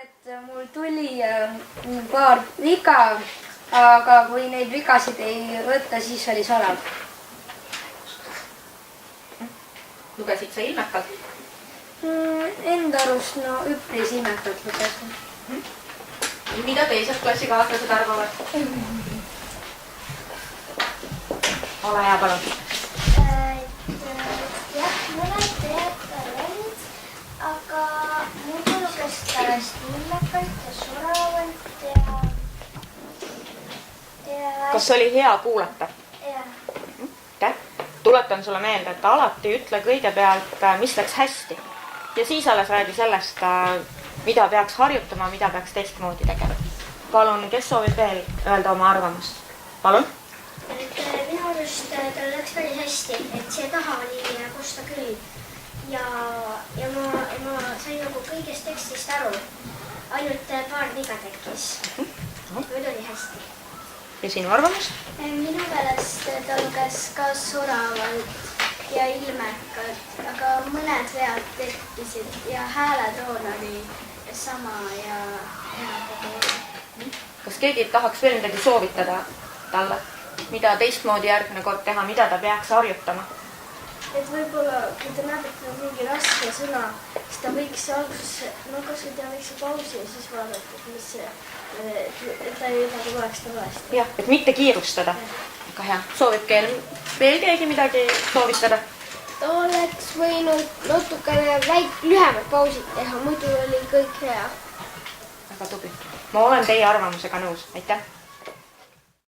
et mul tuli paar viga, aga kui neid vigasid ei võtta, siis oli sorav. Lugesid sa ilmekalt? Enda arust üpris ilmekalt lugesin. Mida teised klassikaaslased arvavad? Ole hea, palun. Jah, mõned tead olid, aga muidu luges ta hästi ilmekalt ja soravalt ja... Kas oli hea kuulata? Jah. Tuletan sulle meelde, et alati ütle kõigepealt, mis läks hästi. Ja siis alles räägi sellest, mida peaks harjutama, mida peaks teistmoodi tegema. Palun, kes soovib veel öelda oma arvamust? Palun? Minu arust tal läks päris hästi, et siia taha oli kosta küll. Ja ma sain nagu kõigest tekstist aru. Ainult paar viga tekkis. Muidu oli hästi. Ja sinu arvamust? Minu meelest ta luges ka soravalt ja ilmekalt, aga mõned vead tekkisid ja hääletoon oli sama ja Kas keegi tahaks veel midagi soovitada talle? Mida teistmoodi järgmine kord teha, mida ta peaks harjutama? Et võib-olla, kui ta näeb, et on mingi raske sõna, siis ta võiks alguses, kas ta võiks pausi ja siis vaadata, et ta ei tuleks ta valesti. Jah, et mitte kiirustada. Väga hea. Soovib veel keegi midagi soovitada? Ta oleks võinud natukene lühemad pausid teha, muidu oli kõik hea. Väga tubli. Ma olen teie arvamusega nõus. Aitäh!